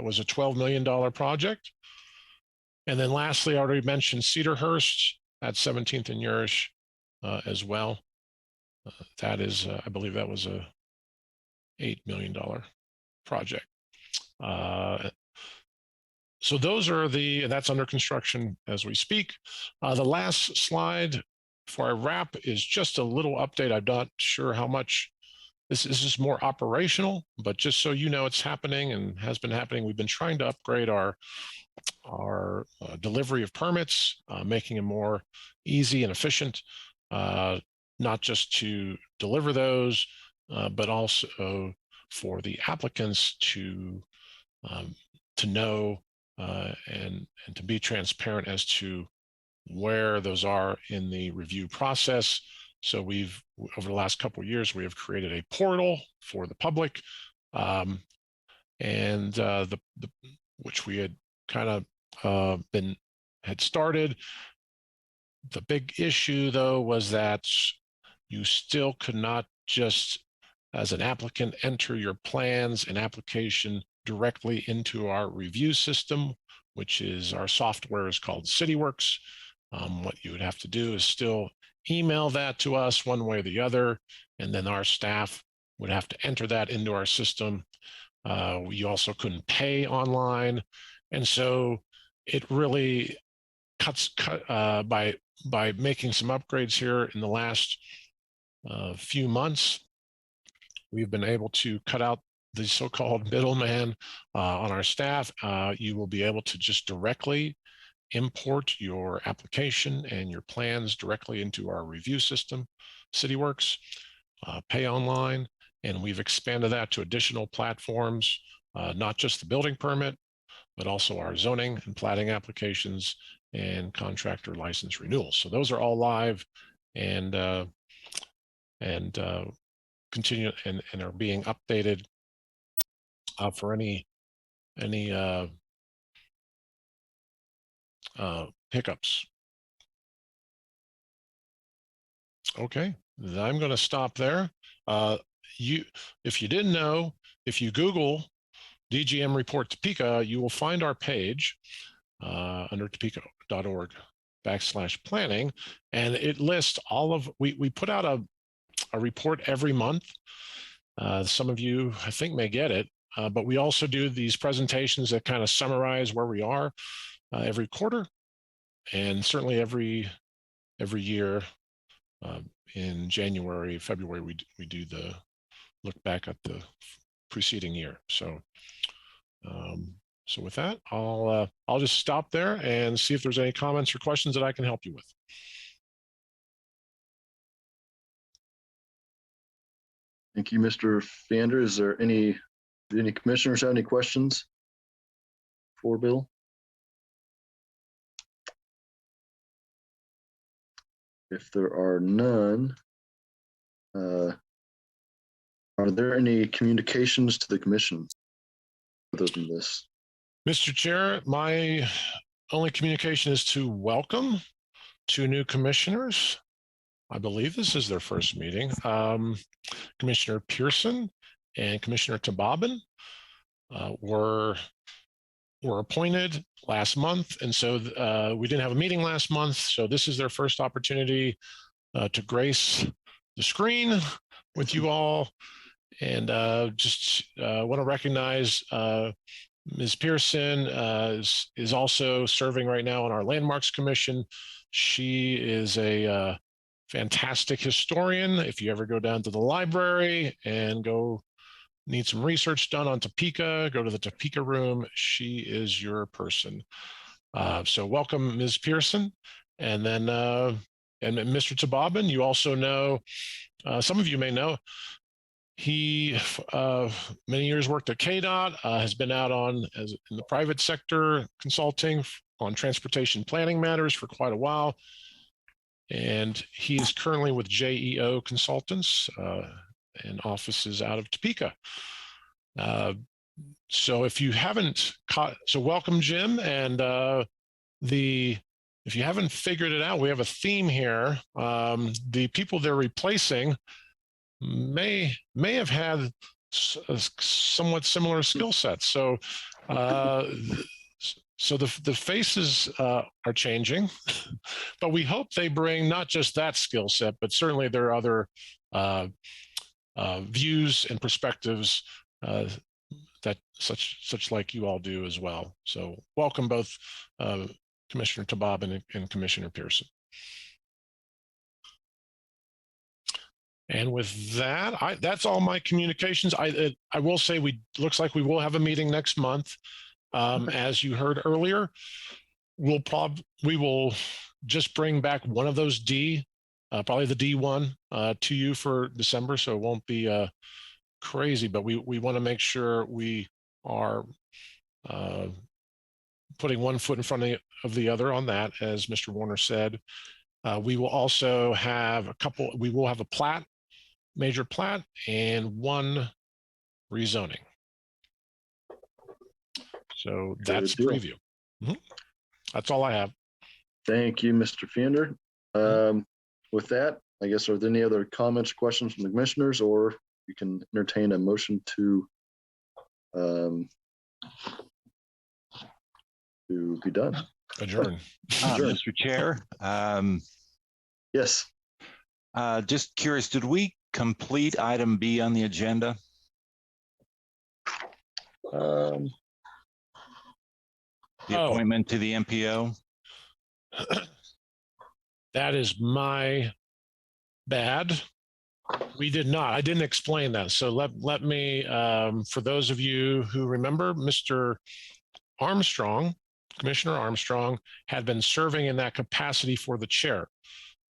$12 million project. And then lastly, I already mentioned Cedarhurst at 17th and Yurish as well. That is, I believe that was a $8 million project. So those are that's under construction as we speak. The last slide before I wrap is just a little update. I'm not sure how much this is more operational, but just so you know, it's happening and has been happening. We've been trying to upgrade our delivery of permits, making it more easy and efficient, not just to deliver those, but also for the applicants to know and to be transparent as to where those are in the review process. So over the last couple of years, we have created a portal for the public, and which we had kind of had started. The big issue, though, was that you still could not just, as an applicant, enter your plans and application directly into our review system, which is our software is called CityWorks. What you would have to do is still email that to us one way or the other, and then our staff would have to enter that into our system. We also couldn't pay online, and so it really cut by making some upgrades here in the last few months. We've been able to cut out the so-called middleman on our staff. You will be able to just directly import your application and your plans directly into our review system, CityWorks, pay online, and we've expanded that to additional platforms, not just the building permit, but also our zoning and platting applications and contractor license renewals. So those are all live and continue and are being updated for any hiccups. Okay, I'm going to stop there. If you didn't know, if you Google DGM Report Topeka, you will find our page under topeka.org/planning, and it lists all of, we put out a report every month. Some of you, I think, may get it, but we also do these presentations that kind of summarize where we are every quarter, and certainly every year in January, February, we do the look back at the preceding year. So so with that, I'll just stop there and see if there's any comments or questions that I can help you with. Thank you, Mr. Fander. Is there any commissioners have any questions for Bill? If there are none, are there any communications to the commission other than this? Mr. Chair, my only communication is to welcome 2 new commissioners. I believe this is their first meeting. Commissioner Pearson and Commissioner Tababin were appointed last month, and so we didn't have a meeting last month. So this is their first opportunity to grace the screen with you all, and just want to recognize Ms. Pearson is also serving right now on our Landmarks Commission. She is a fantastic historian. If you ever go down to the library and need some research done on Topeka, go to the Topeka room. She is your person. So welcome, Ms. Pearson. And then and Mr. Tababin, you also know, some of you may know, he many years worked at KDOT, has been out in the private sector consulting on transportation planning matters for quite a while. And he is currently with JEO Consultants and offices out of Topeka. So if you haven't so welcome, Jim. And if you haven't figured it out, we have a theme here. The people they're replacing may have had somewhat similar skill sets. So so the faces are changing, but we hope they bring not just that skill set, but certainly their other views and perspectives that such like you all do as well. So welcome both Commissioner Tababin and Commissioner Pearson. And with that, that's all my communications. I will say looks like we will have a meeting next month. As you heard earlier, we will just bring back one of those probably the D1 to you for December. So it won't be crazy, but we want to make sure we are putting one foot in front of the other on that, as Mr. Warner said. We will also have we will have a major plat and one rezoning. So that's Good deal. preview. Mhm. That's all I have. Thank you, Mr. Fiender. With that, I guess, are there any other comments, questions from the commissioners, or you can entertain a motion to be done? Adjourn. Adjourn. Mr. Chair, Yes. just curious, did we complete item B on the agenda? Um, The Oh. appointment to the MPO? That is my bad. We did not. I didn't explain that. So let me, for those of you who remember, Mr. Armstrong, Commissioner Armstrong, had been serving in that capacity for the chair.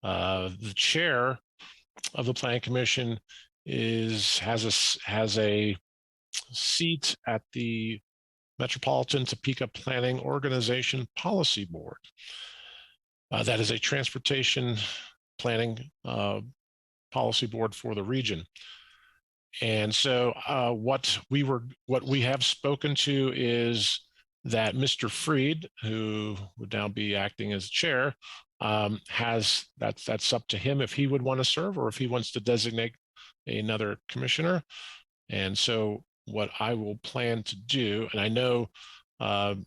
The chair of the Planning Commission has a seat at the Metropolitan Topeka Planning Organization Policy Board. That is a transportation planning policy board for the region. And so what we have spoken to is that Mr. Freed, who would now be acting as chair, that's up to him if he would want to serve or if he wants to designate another commissioner. And so what I will plan to do, and I know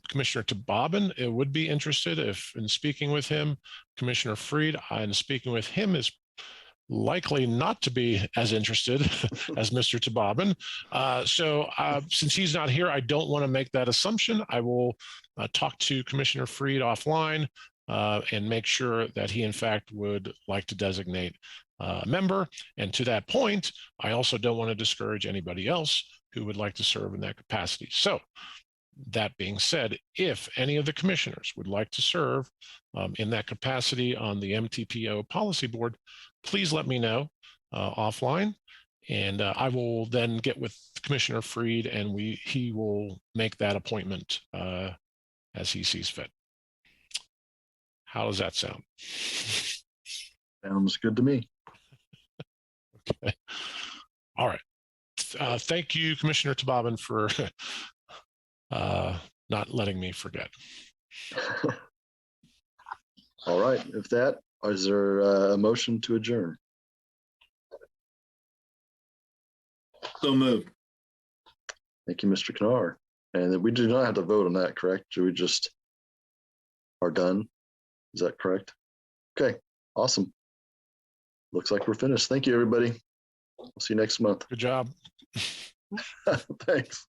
Commissioner Tobabin would be interested in speaking with him. Commissioner Freed, and speaking with him is likely not to be as interested as Mr. Tobabin. So since he's not here, I don't want to make that assumption. I will talk to Commissioner Freed offline and make sure that he in fact would like to designate a member. And to that point, I also don't want to discourage anybody else who would like to serve in that capacity. So that being said, if any of the commissioners would like to serve in that capacity on the MTPO policy board, please let me know offline, and I will then get with Commissioner Freed, and he will make that appointment as he sees fit. How does that sound? Sounds good to me. Okay. All right. Thank you, Commissioner Tobabin, for not letting me forget. All right. If that, is there a motion to adjourn? So moved. Thank you, Mr. Knar. And we do not have to vote on that, correct? Do we just are done? Is that correct? Okay, awesome. Looks like we're finished. Thank you, everybody. We'll see you next month. Good job. Thanks.